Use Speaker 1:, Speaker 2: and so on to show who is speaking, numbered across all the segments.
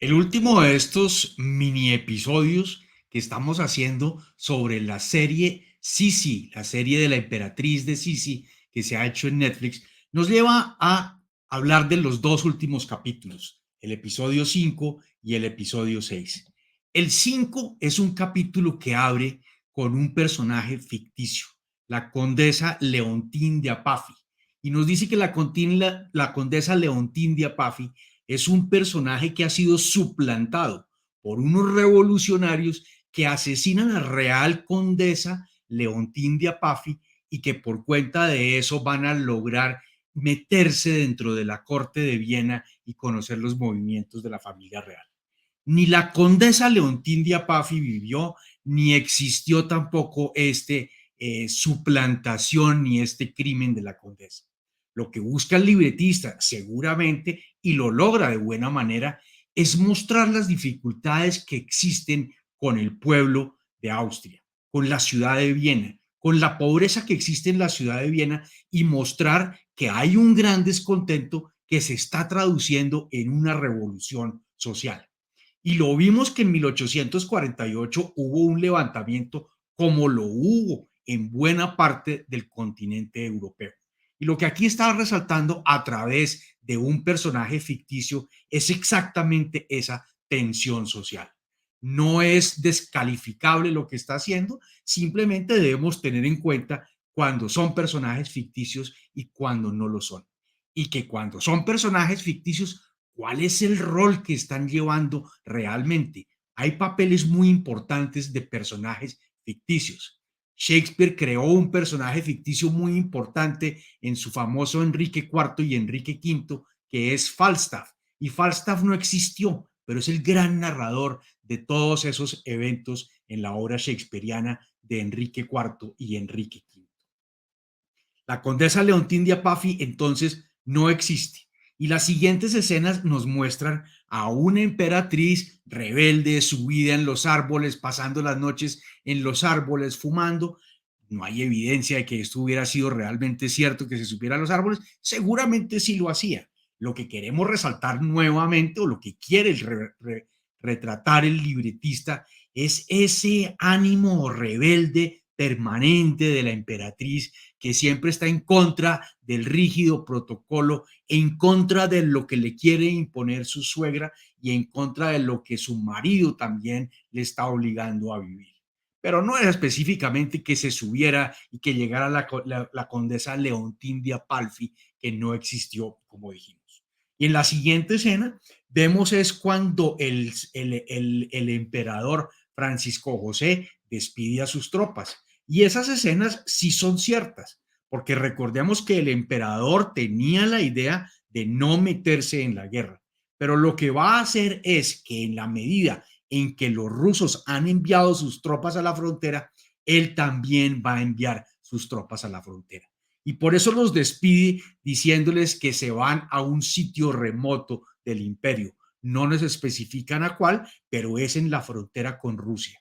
Speaker 1: El último de estos mini episodios que estamos haciendo sobre la serie Sisi, la serie de la emperatriz de Sisi que se ha hecho en Netflix, nos lleva a hablar de los dos últimos capítulos, el episodio 5 y el episodio 6. El 5 es un capítulo que abre con un personaje ficticio, la condesa Leontine de Apafi, y nos dice que la condesa Leontine de Apafi es un personaje que ha sido suplantado por unos revolucionarios que asesinan a la real condesa Leontín de Apafi y que por cuenta de eso van a lograr meterse dentro de la corte de Viena y conocer los movimientos de la familia real. Ni la condesa Leontín de Apafi vivió, ni existió tampoco suplantación ni este crimen de la condesa. Lo que busca el libretista, seguramente, y lo logra de buena manera, es mostrar las dificultades que existen con el pueblo de Austria, con la ciudad de Viena, con la pobreza que existe en la ciudad de Viena y mostrar que hay un gran descontento que se está traduciendo en una revolución social. Y lo vimos que en 1848 hubo un levantamiento como lo hubo en buena parte del continente europeo. Y lo que aquí está resaltando a través de un personaje ficticio es exactamente esa tensión social. No es descalificable lo que está haciendo, simplemente debemos tener en cuenta cuando son personajes ficticios y cuando no lo son. Y que cuando son personajes ficticios, ¿cuál es el rol que están llevando realmente? Hay papeles muy importantes de personajes ficticios. Shakespeare creó un personaje ficticio muy importante en su famoso Enrique IV y Enrique V, que es Falstaff. Y Falstaff no existió, pero es el gran narrador de todos esos eventos en la obra shakespeariana de Enrique IV y Enrique V. La condesa Leontín de Apafi entonces no existe. Y las siguientes escenas nos muestran a una emperatriz rebelde, subida en los árboles, pasando las noches en los árboles, fumando. No hay evidencia de que esto hubiera sido realmente cierto, que se supiera en los árboles. Seguramente sí lo hacía. Lo que queremos resaltar nuevamente, o lo que quiere retratar el libretista, es ese ánimo rebelde permanente de la emperatriz que siempre está en contra del rígido protocolo, en contra de lo que le quiere imponer su suegra y en contra de lo que su marido también le está obligando a vivir. Pero no era específicamente que se subiera y que llegara la condesa Leontín de Apalfi, que no existió, como dijimos. Y en la siguiente escena vemos es cuando el emperador Francisco José despide a sus tropas. Y esas escenas sí son ciertas, porque recordemos que el emperador tenía la idea de no meterse en la guerra, pero lo que va a hacer es que en la medida en que los rusos han enviado sus tropas a la frontera, él también va a enviar sus tropas a la frontera. Y por eso los despide diciéndoles que se van a un sitio remoto del imperio. No nos especifican a cuál, pero es en la frontera con Rusia.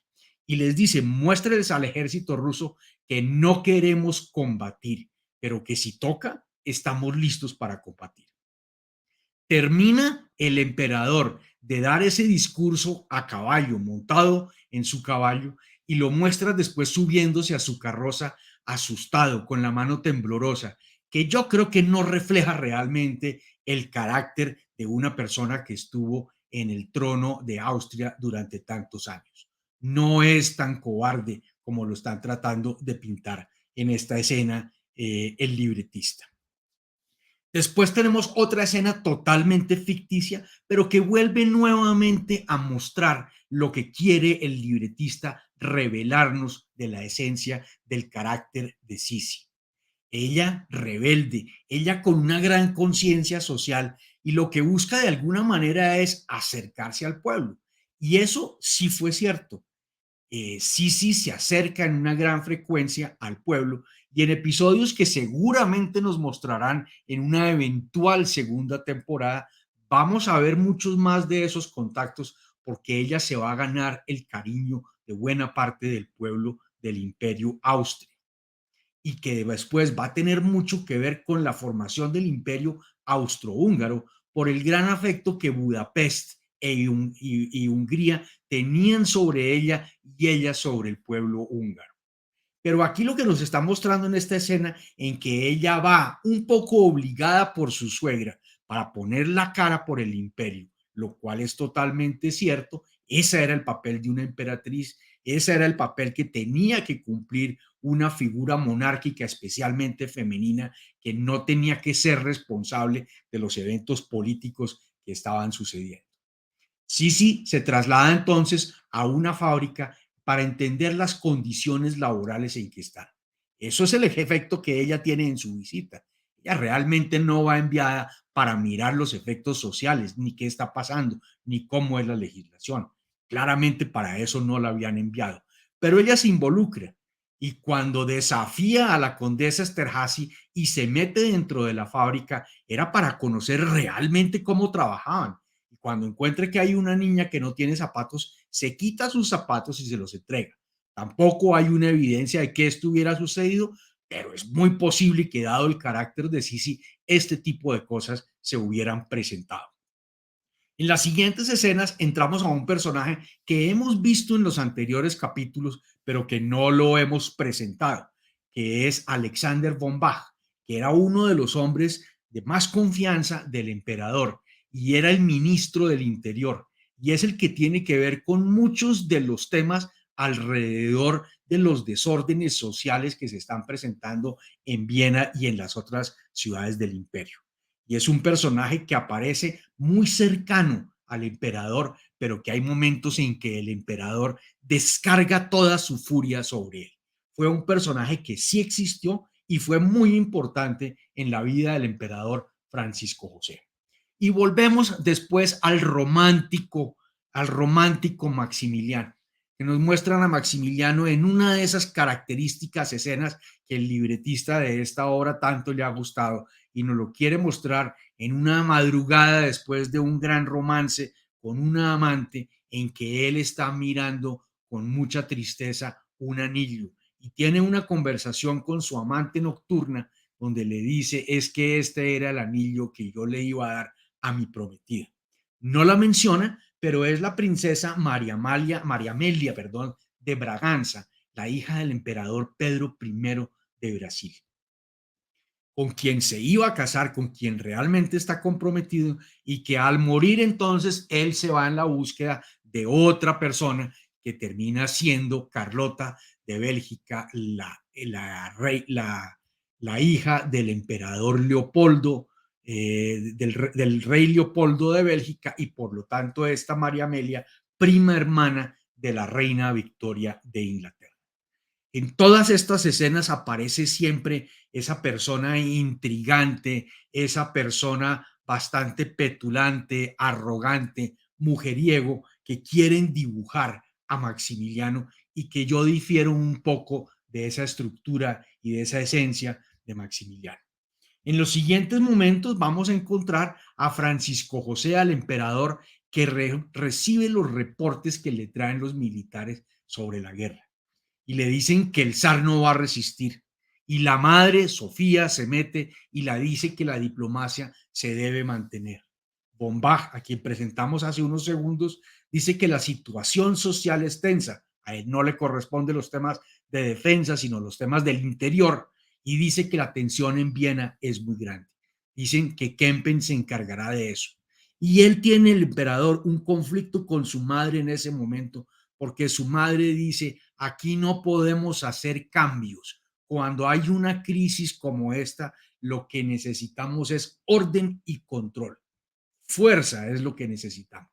Speaker 1: Y les dice, muéstreles al ejército ruso que no queremos combatir, pero que si toca, estamos listos para combatir. Termina el emperador de dar ese discurso a caballo, montado en su caballo, y lo muestra después subiéndose a su carroza, asustado, con la mano temblorosa, que yo creo que no refleja realmente el carácter de una persona que estuvo en el trono de Austria durante tantos años. No es tan cobarde como lo están tratando de pintar en esta escena el libretista. Después tenemos otra escena totalmente ficticia, pero que vuelve nuevamente a mostrar lo que quiere el libretista revelarnos de la esencia del carácter de Sisi. Ella rebelde, ella con una gran conciencia social y lo que busca de alguna manera es acercarse al pueblo. Y eso sí fue cierto. Sisi se acerca en una gran frecuencia al pueblo y en episodios que seguramente nos mostrarán en una eventual segunda temporada, vamos a ver muchos más de esos contactos porque ella se va a ganar el cariño de buena parte del pueblo del imperio austria y que después va a tener mucho que ver con la formación del imperio austrohúngaro por el gran afecto que Budapest y Hungría tenían sobre ella y ella sobre el pueblo húngaro. Pero aquí lo que nos está mostrando en esta escena en que ella va un poco obligada por su suegra para poner la cara por el imperio, lo cual es totalmente cierto. Ese era el papel de una emperatriz, ese era el papel que tenía que cumplir una figura monárquica, especialmente femenina, que no tenía que ser responsable de los eventos políticos que estaban sucediendo. Sisi se traslada entonces a una fábrica para entender las condiciones laborales en que están. Eso es el efecto que ella tiene en su visita. Ella realmente no va enviada para mirar los efectos sociales, ni qué está pasando, ni cómo es la legislación. Claramente para eso no la habían enviado. Pero ella se involucra y cuando desafía a la condesa Esterhazy y se mete dentro de la fábrica, era para conocer realmente cómo trabajaban. Y cuando encuentre que hay una niña que no tiene zapatos, se quita sus zapatos y se los entrega. Tampoco hay una evidencia de que esto hubiera sucedido, pero es muy posible que dado el carácter de Sisi, este tipo de cosas se hubieran presentado. En las siguientes escenas entramos a un personaje que hemos visto en los anteriores capítulos, pero que no lo hemos presentado, que es Alexander von Bach, que era uno de los hombres de más confianza del emperador y era el ministro del Interior y es el que tiene que ver con muchos de los temas alrededor de los desórdenes sociales que se están presentando en Viena y en las otras ciudades del imperio. Y es un personaje que aparece muy cercano al emperador, pero que hay momentos en que el emperador descarga toda su furia sobre él. Fue un personaje que sí existió y fue muy importante en la vida del emperador Francisco José. Y volvemos después al romántico Maximiliano, que nos muestran a Maximiliano en una de esas características escenas que el libretista de esta obra tanto le ha gustado y nos lo quiere mostrar en una madrugada después de un gran romance con una amante en que él está mirando con mucha tristeza un anillo y tiene una conversación con su amante nocturna donde le dice es que este era el anillo que yo le iba a dar a mi prometida. No la menciona, pero es la princesa María Amelia, perdón, de Braganza, la hija del emperador Pedro I de Brasil, con quien se iba a casar, con quien realmente está comprometido y que al morir entonces él se va en la búsqueda de otra persona que termina siendo Carlota de Bélgica, la hija del emperador Leopoldo, del rey Leopoldo de Bélgica y por lo tanto esta María Amelia, prima hermana de la reina Victoria de Inglaterra. En todas estas escenas aparece siempre esa persona intrigante, esa persona bastante petulante, arrogante, mujeriego, que quieren dibujar a Maximiliano y que yo difiero un poco de esa estructura y de esa esencia de Maximiliano. En los siguientes momentos vamos a encontrar a Francisco José, al emperador, que recibe los reportes que le traen los militares sobre la guerra y le dicen que el zar no va a resistir. Y la madre, Sofía, se mete y la dice que la diplomacia se debe mantener. Bombach, a quien presentamos hace unos segundos, dice que la situación social es tensa. A él no le corresponden los temas de defensa, sino los temas del interior. Y dice que la tensión en Viena es muy grande. Dicen que Kempen se encargará de eso. Y él tiene, el emperador, un conflicto con su madre en ese momento, porque su madre dice, aquí no podemos hacer cambios. Cuando hay una crisis como esta, lo que necesitamos es orden y control. Fuerza es lo que necesitamos.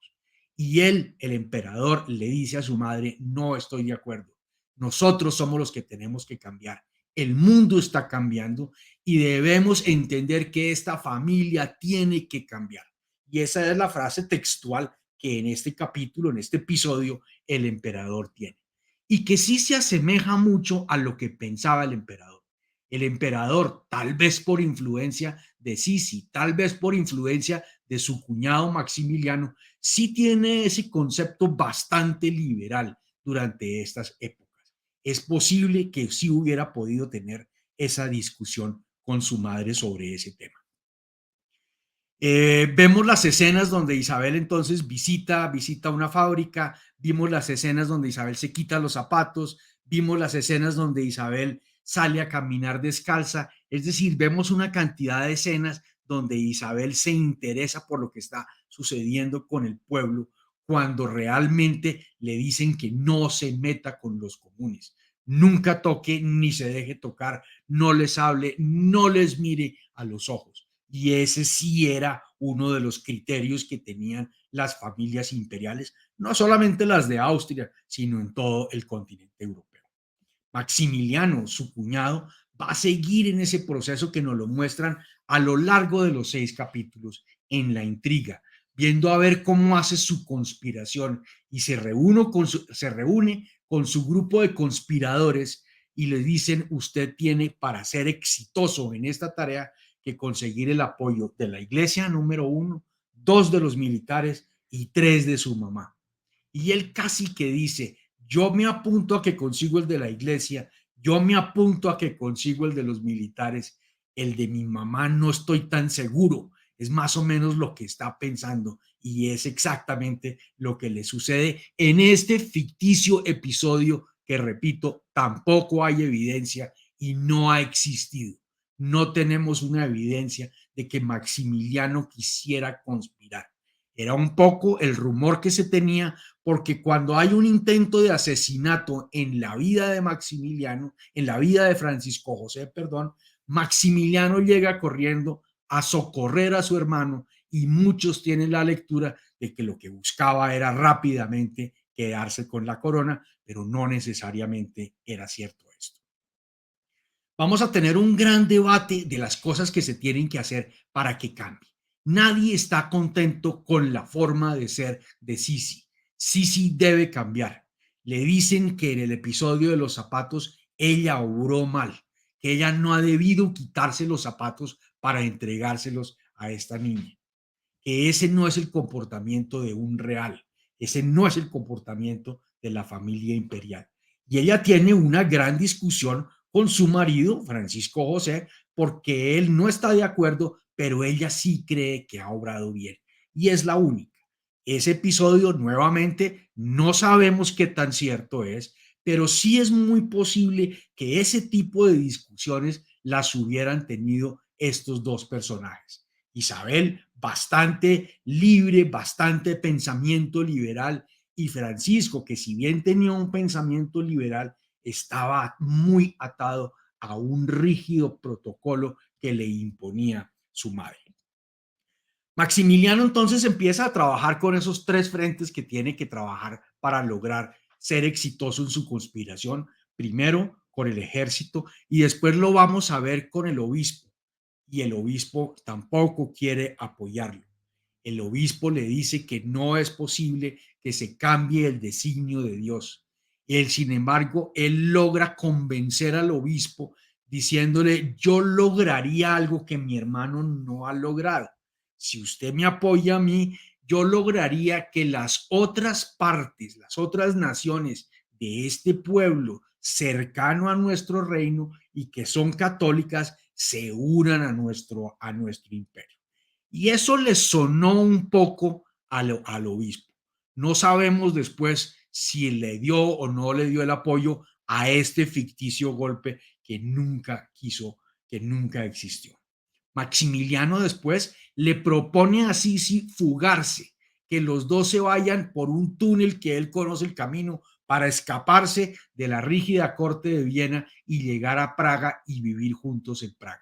Speaker 1: Y él, el emperador, le dice a su madre, no estoy de acuerdo. Nosotros somos los que tenemos que cambiar. El mundo está cambiando y debemos entender que esta familia tiene que cambiar. Y esa es la frase textual que en este capítulo, en este episodio, el emperador tiene. Y que sí se asemeja mucho a lo que pensaba el emperador. El emperador, tal vez por influencia de Sisi, tal vez por influencia de su cuñado Maximiliano, sí tiene ese concepto bastante liberal durante estas épocas. Es posible que sí hubiera podido tener esa discusión con su madre sobre ese tema. Vemos las escenas donde Isabel entonces visita una fábrica, vimos las escenas donde Isabel se quita los zapatos, vimos las escenas donde Isabel sale a caminar descalza, es decir, vemos una cantidad de escenas donde Isabel se interesa por lo que está sucediendo con el pueblo, cuando realmente le dicen que no se meta con los comunes, nunca toque ni se deje tocar, no les hable, no les mire a los ojos. Y ese sí era uno de los criterios que tenían las familias imperiales, no solamente las de Austria, sino en todo el continente europeo. Maximiliano, su cuñado, va a seguir en ese proceso que nos lo muestran a lo largo de los 6 capítulos en la intriga, viendo a ver cómo hace su conspiración y se reúne con su grupo de conspiradores y le dicen, usted tiene para ser exitoso en esta tarea que conseguir el apoyo de la iglesia, número uno, dos de los militares y tres de su mamá. Y él casi que dice, yo me apunto a que consigo el de la iglesia, yo me apunto a que consigo el de los militares, el de mi mamá no estoy tan seguro, es más o menos lo que está pensando y es exactamente lo que le sucede en este ficticio episodio que, repito, tampoco hay evidencia y no ha existido. No tenemos una evidencia de que Maximiliano quisiera conspirar. Era un poco el rumor que se tenía porque cuando hay un intento de asesinato en la vida de Maximiliano, en la vida de Francisco José, perdón, Maximiliano llega corriendo a socorrer a su hermano y muchos tienen la lectura de que lo que buscaba era rápidamente quedarse con la corona, pero no necesariamente era cierto esto. Vamos a tener un gran debate de las cosas que se tienen que hacer para que cambie. Nadie está contento con la forma de ser de Sisi. Sisi debe cambiar. Le dicen que en el episodio de los zapatos ella obró mal, que ella no ha debido quitarse los zapatos para entregárselos a esta niña, que ese no es el comportamiento de un real, ese no es el comportamiento de la familia imperial. Y ella tiene una gran discusión con su marido, Francisco José, porque él no está de acuerdo, pero ella sí cree que ha obrado bien. Y es la única. Ese episodio, nuevamente, no sabemos qué tan cierto es, pero sí es muy posible que ese tipo de discusiones las hubieran tenido estos dos personajes. Isabel, bastante libre, bastante pensamiento liberal, y Francisco, que si bien tenía un pensamiento liberal, estaba muy atado a un rígido protocolo que le imponía su madre. Maximiliano entonces empieza a trabajar con esos tres frentes que tiene que trabajar para lograr ser exitoso en su conspiración. Primero con el ejército y después lo vamos a ver con el obispo. Y el obispo tampoco quiere apoyarlo. El obispo le dice que no es posible que se cambie el designio de Dios. Él, sin embargo, él logra convencer al obispo diciéndole, yo lograría algo que mi hermano no ha logrado. Si usted me apoya a mí, yo lograría que las otras partes, las otras naciones de este pueblo cercano a nuestro reino y que son católicas se unan a nuestro imperio. Y eso le sonó un poco al obispo. No sabemos después si le dio o no le dio el apoyo a este ficticio golpe que nunca quiso, que nunca existió. Maximiliano después le propone a Sisi fugarse, que los dos se vayan por un túnel que él conoce el camino para escaparse de la rígida corte de Viena y llegar a Praga y vivir juntos en Praga.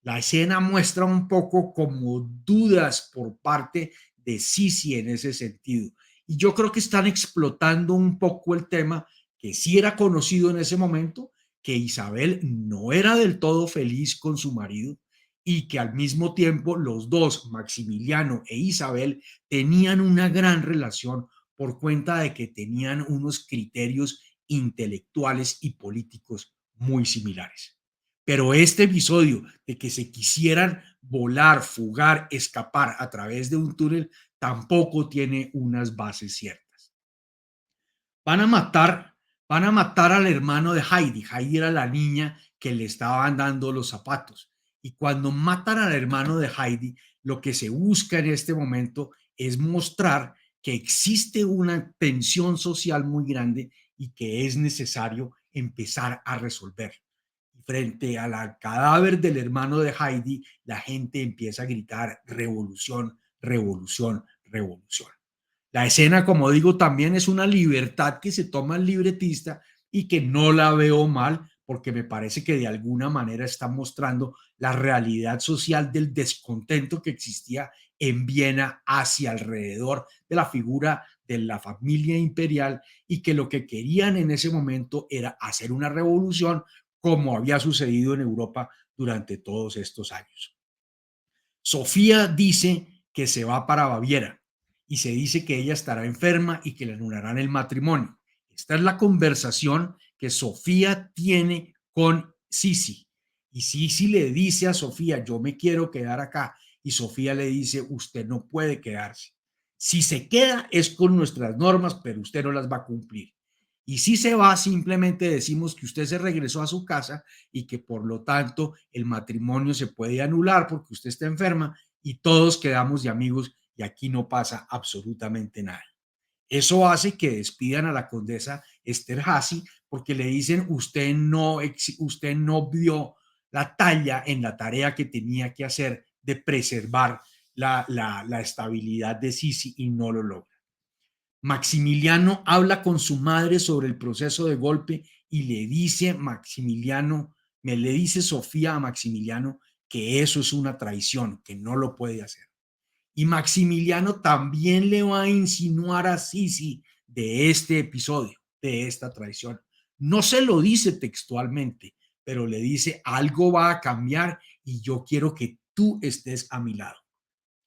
Speaker 1: La escena muestra un poco como dudas por parte de Sisi en ese sentido. Y yo creo que están explotando un poco el tema que sí era conocido en ese momento, que Isabel no era del todo feliz con su marido y que al mismo tiempo los dos, Maximiliano e Isabel, tenían una gran relación por cuenta de que tenían unos criterios intelectuales y políticos muy similares. Pero este episodio de que se quisieran volar, fugar, escapar a través de un túnel tampoco tiene unas bases ciertas. Van a matar, van a matar al hermano de Heidi. Heidi era la niña que le estaban dando los zapatos. Y cuando matan al hermano de Heidi, lo que se busca en este momento es mostrar que existe una tensión social muy grande y que es necesario empezar a resolver. Frente al cadáver del hermano de Heidi, la gente empieza a gritar revolución, revolución, revolución. La escena, como digo, también es una libertad que se toma el libretista y que no la veo mal porque me parece que de alguna manera está mostrando la realidad social del descontento que existía en Viena hacia alrededor de la figura de la familia imperial y que lo que querían en ese momento era hacer una revolución como había sucedido en Europa durante todos estos años. Sofía dice que se va para Baviera y se dice que ella estará enferma y que le anularán el matrimonio. Esta es la conversación que Sofía tiene con Sisi. Y Sisi le dice a Sofía, yo me quiero quedar acá. Y Sofía le dice, usted no puede quedarse. Si se queda es con nuestras normas, pero usted no las va a cumplir. Y si se va, simplemente decimos que usted se regresó a su casa y que por lo tanto el matrimonio se puede anular porque usted está enferma y todos quedamos de amigos y aquí no pasa absolutamente nada. Eso hace que despidan a la condesa Esterhazy porque le dicen usted no vio la talla en la tarea que tenía que hacer de preservar la estabilidad de Sisi y no lo logra. Maximiliano habla con su madre sobre el proceso de golpe y le dice Sofía a Maximiliano que eso es una traición, que no lo puede hacer. Y Maximiliano también le va a insinuar a Sisi de este episodio, de esta traición. No se lo dice textualmente, pero le dice algo va a cambiar y yo quiero que tú estés a mi lado.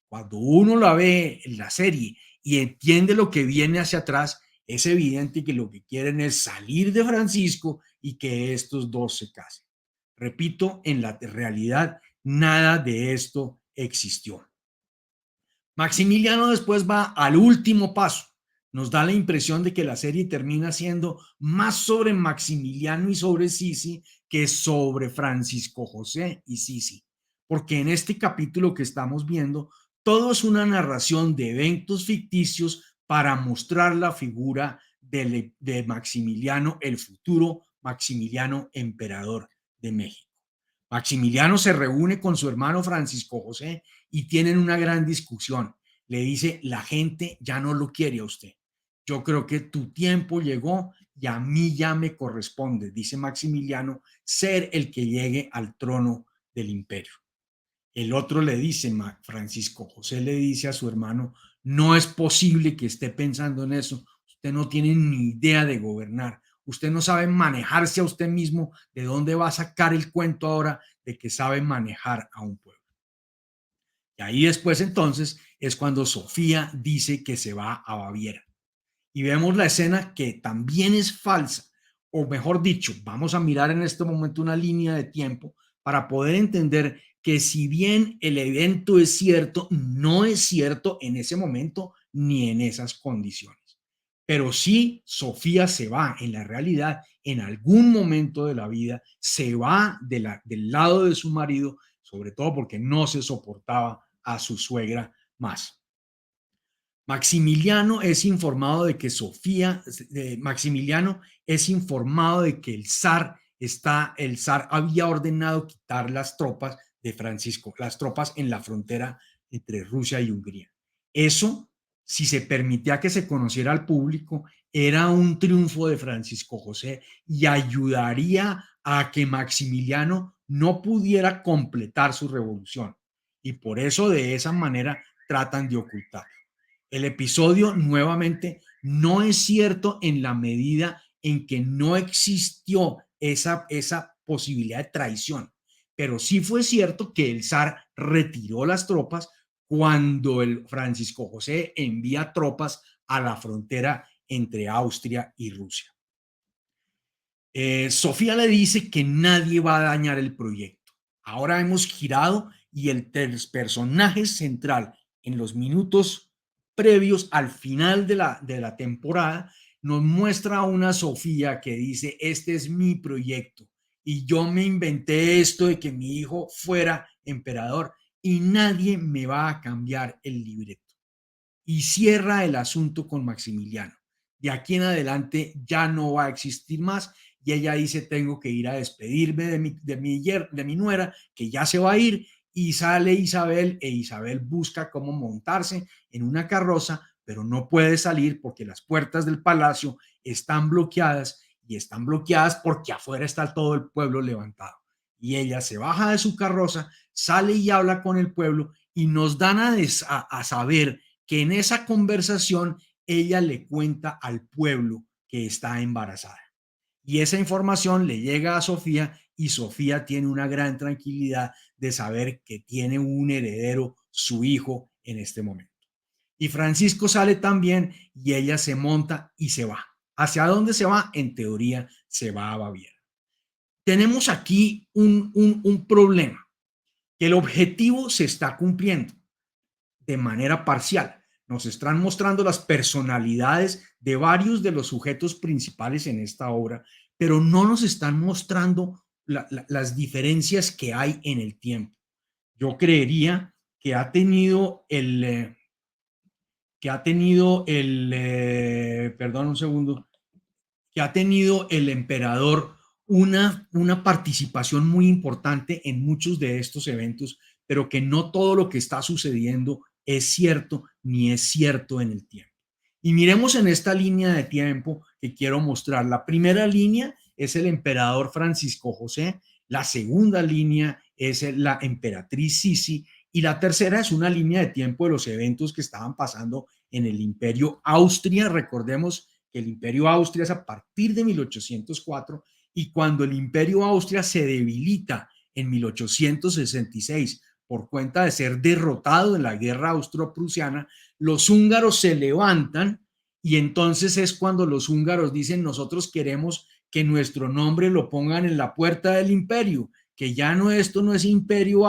Speaker 1: Cuando uno la ve en la serie y entiende lo que viene hacia atrás, es evidente que lo que quieren es salir de Francisco y que estos dos se casen. Repito, en la realidad nada de esto existió. Maximiliano después va al último paso. Nos da la impresión de que la serie termina siendo más sobre Maximiliano y sobre Sisi que sobre Francisco José y Sisi. Porque en este capítulo que estamos viendo, todo es una narración de eventos ficticios para mostrar la figura de Maximiliano, el futuro Maximiliano emperador de México. Maximiliano se reúne con su hermano Francisco José y tienen una gran discusión. Le dice, la gente ya no lo quiere a usted. Yo creo que tu tiempo llegó y a mí ya me corresponde, dice Maximiliano, ser el que llegue al trono del imperio. El otro le dice, Francisco José le dice a su hermano, no es posible que esté pensando en eso. Usted no tiene ni idea de gobernar. Usted no sabe manejarse a usted mismo. ¿De dónde va a sacar el cuento ahora de que sabe manejar a un pueblo? Y ahí después entonces es cuando Sofía dice que se va a Baviera. Y vemos la escena que también es falsa, o mejor dicho, vamos a mirar en este momento una línea de tiempo para poder entender que si bien el evento es cierto, no es cierto en ese momento ni en esas condiciones. Pero sí, Sofía se va en la realidad, en algún momento de la vida, se va del lado de su marido, sobre todo porque no se soportaba a su suegra más. Maximiliano es informado de que Maximiliano es informado de que el zar había ordenado quitar las tropas de Francisco, las tropas en la frontera entre Rusia y Hungría. Eso, si se permitía que se conociera al público, era un triunfo de Francisco José y ayudaría a que Maximiliano no pudiera completar su revolución. Y por eso de esa manera tratan de ocultar. El episodio nuevamente no es cierto en la medida en que no existió esa posibilidad de traición, pero sí fue cierto que el zar retiró las tropas cuando el Francisco José envía tropas a la frontera entre Austria y Rusia. Sofía le dice que nadie va a dañar el proyecto. Ahora hemos girado y el personaje central en los minutos previos al final de la temporada nos muestra a una Sofía que dice, este es mi proyecto y yo me inventé esto de que mi hijo fuera emperador y nadie me va a cambiar el libreto. Y cierra el asunto con Maximiliano. De aquí en adelante ya no va a existir más y ella dice, tengo que ir a despedirme de mi nuera, que ya se va a ir, y sale Isabel e Isabel busca cómo montarse en una carroza, pero no puede salir porque las puertas del palacio están bloqueadas y están bloqueadas porque afuera está todo el pueblo levantado. Y ella se baja de su carroza, sale y habla con el pueblo y nos dan a saber que en esa conversación ella le cuenta al pueblo que está embarazada. Y esa información le llega a Sofía y Sofía tiene una gran tranquilidad de saber que tiene un heredero, su hijo, en este momento. Y Francisco sale también y ella se monta y se va. ¿Hacia dónde se va? En teoría se va a Baviera. Tenemos aquí un problema, que el objetivo se está cumpliendo de manera parcial. Nos están mostrando las personalidades de varios de los sujetos principales en esta obra, pero no nos están mostrando las diferencias que hay en el tiempo. Yo creería que ha tenido perdón un segundo, que ha tenido el emperador una participación muy importante en muchos de estos eventos, pero que no todo lo que está sucediendo es cierto ni es cierto en el tiempo. Y miremos en esta línea de tiempo que quiero mostrar. La primera línea es el emperador Francisco José, la segunda línea es la emperatriz Sisi y la tercera es una línea de tiempo de los eventos que estaban pasando en el Imperio Austria. Recordemos que el Imperio Austria es a partir de 1804 y cuando el Imperio Austria se debilita en 1866 por cuenta de ser derrotado en la guerra austro-prusiana, los húngaros se levantan y entonces es cuando los húngaros dicen nosotros queremos que nuestro nombre lo pongan en la puerta del imperio, que ya no esto no es imperio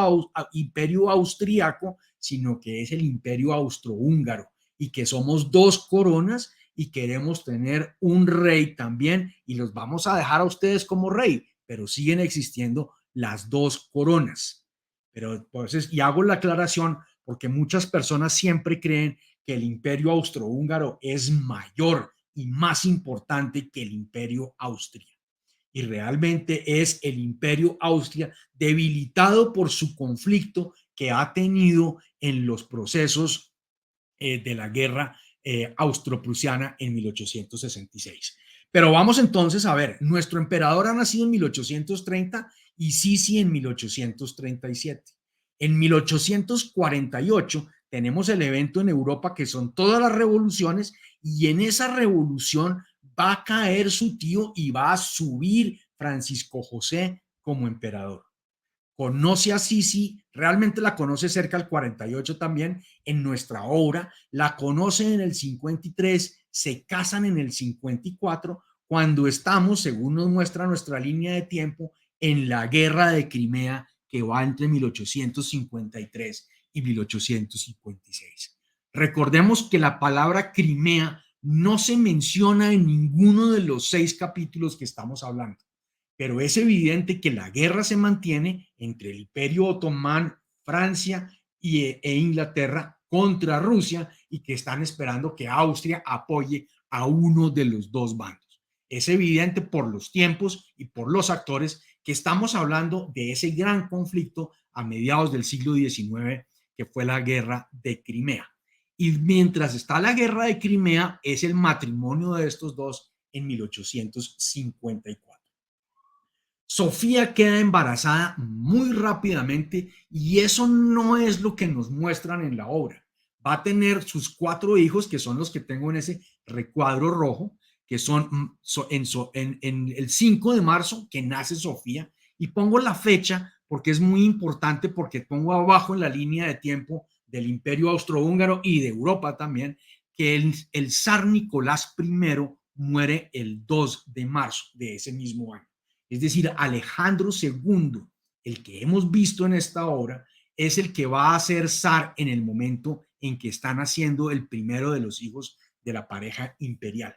Speaker 1: austriaco, sino que es el imperio austrohúngaro y que somos dos coronas y queremos tener un rey también y los vamos a dejar a ustedes como rey, pero siguen existiendo las dos coronas. Pero entonces, y hago la aclaración porque muchas personas siempre creen que el imperio austrohúngaro es mayor y más importante que el imperio Austria. Y realmente es el imperio Austria debilitado por su conflicto que ha tenido en los procesos de la guerra austro-prusiana en 1866. Pero vamos entonces a ver, nuestro emperador ha nacido en 1830 y Sisi en 1837. En 1848 tenemos el evento en Europa que son todas las revoluciones y en esa revolución va a caer su tío y va a subir Francisco José como emperador. Conoce a Sisi, realmente la conoce cerca del 48 también en nuestra obra, la conoce en el 53, se casan en el 54, cuando estamos, según nos muestra nuestra línea de tiempo, en la guerra de Crimea que va entre 1853 y 1856. Recordemos que la palabra Crimea no se menciona en ninguno de los 6 capítulos que estamos hablando, pero es evidente que la guerra se mantiene entre el Imperio Otomán, Francia e Inglaterra contra Rusia y que están esperando que Austria apoye a uno de los dos bandos. Es evidente por los tiempos y por los actores que estamos hablando de ese gran conflicto a mediados del siglo XIX que fue la guerra de Crimea. Y mientras está la guerra de Crimea es el matrimonio de estos dos en 1854. Sofía queda embarazada muy rápidamente y eso no es lo que nos muestran en la obra. Va a tener sus 4 hijos, que son los que tengo en ese recuadro rojo, que son en el 5 de marzo que nace Sofía, y pongo la fecha porque es muy importante, porque pongo abajo en la línea de tiempo del Imperio Austrohúngaro y de Europa también, que el zar Nicolás I muere el 2 de marzo de ese mismo año. Es decir, Alejandro II, el que hemos visto en esta obra, es el que va a ser zar en el momento en que están haciendo el primero de los hijos de la pareja imperial.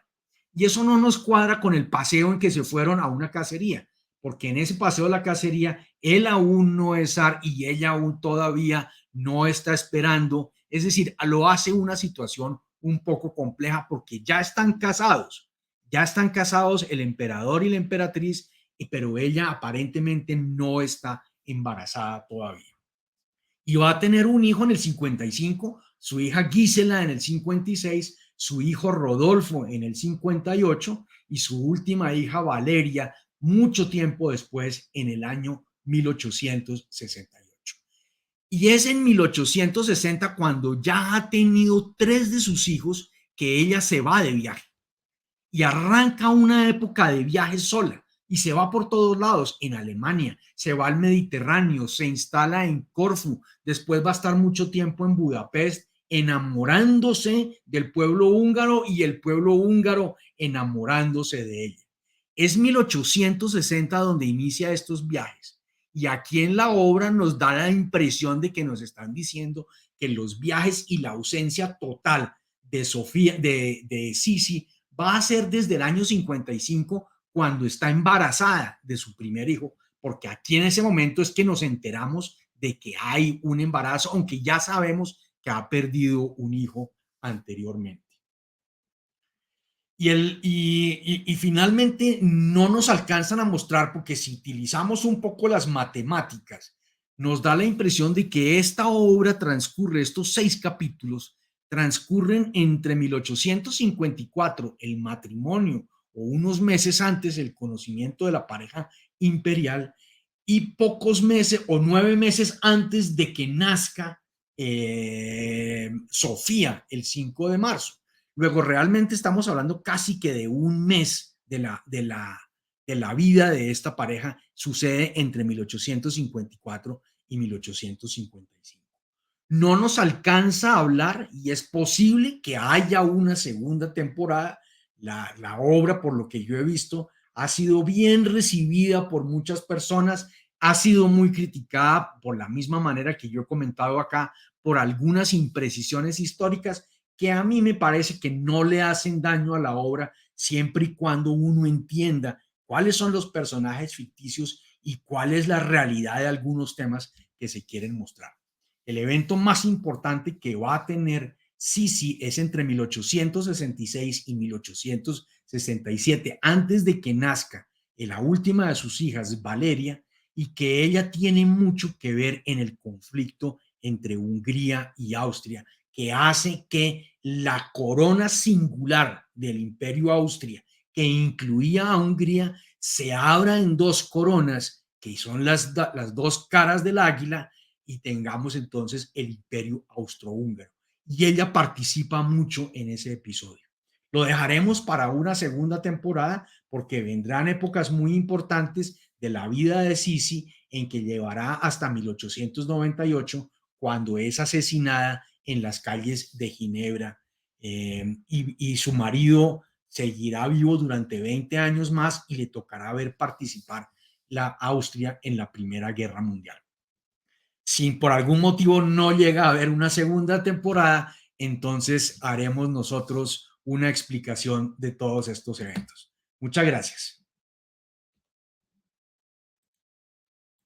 Speaker 1: Y eso no nos cuadra con el paseo en que se fueron a una cacería, porque en ese paseo de la cacería, él aún no es zar y ella aún todavía no está esperando. Es decir, lo hace una situación un poco compleja porque ya están casados el emperador y la emperatriz, pero ella aparentemente no está embarazada todavía. Y va a tener un hijo en el 55, su hija Gisela en el 56, su hijo Rodolfo en el 58 y su última hija Valeria mucho tiempo después en el año 1868. Y es en 1860 cuando ya ha tenido tres de sus hijos que ella se va de viaje y arranca una época de viajes sola y se va por todos lados, en Alemania, se va al Mediterráneo, se instala en Corfú, después va a estar mucho tiempo en Budapest, enamorándose del pueblo húngaro y el pueblo húngaro enamorándose de ella. Es 1860 donde inicia estos viajes y aquí en la obra nos da la impresión de que nos están diciendo que los viajes y la ausencia total de Sofía, de Sisi, va a ser desde el año 55 cuando está embarazada de su primer hijo, porque aquí en ese momento es que nos enteramos de que hay un embarazo, aunque ya sabemos que ha perdido un hijo anteriormente. Y finalmente no nos alcanzan a mostrar, porque si utilizamos un poco las matemáticas, nos da la impresión de que esta obra transcurre, estos 6 capítulos, transcurren entre 1854, el matrimonio, o unos meses antes, el conocimiento de la pareja imperial, y pocos meses o 9 meses antes de que nazca Sofía, el 5 de marzo. Luego, realmente estamos hablando casi que de un mes de la vida de esta pareja, sucede entre 1854 y 1855. No nos alcanza a hablar y es posible que haya una segunda temporada. La obra, por lo que yo he visto, ha sido bien recibida por muchas personas, ha sido muy criticada por la misma manera que yo he comentado acá, por algunas imprecisiones históricas que a mí me parece que no le hacen daño a la obra siempre y cuando uno entienda cuáles son los personajes ficticios y cuál es la realidad de algunos temas que se quieren mostrar. El evento más importante que va a tener Sisi es entre 1866 y 1867, antes de que nazca la última de sus hijas, Valeria, y que ella tiene mucho que ver en el conflicto entre Hungría y Austria, que hace que la corona singular del Imperio Austria, que incluía a Hungría, se abra en dos coronas, que son las dos caras del águila, y tengamos entonces el Imperio Austrohúngaro. Y ella participa mucho en ese episodio. Lo dejaremos para una segunda temporada porque vendrán épocas muy importantes de la vida de Sisi en que llevará hasta 1898 cuando es asesinada en las calles de Ginebra, y su marido seguirá vivo durante 20 años más y le tocará ver participar la Austria en la Primera Guerra Mundial. Si por algún motivo no llega a haber una segunda temporada, entonces haremos nosotros una explicación de todos estos eventos. Muchas gracias.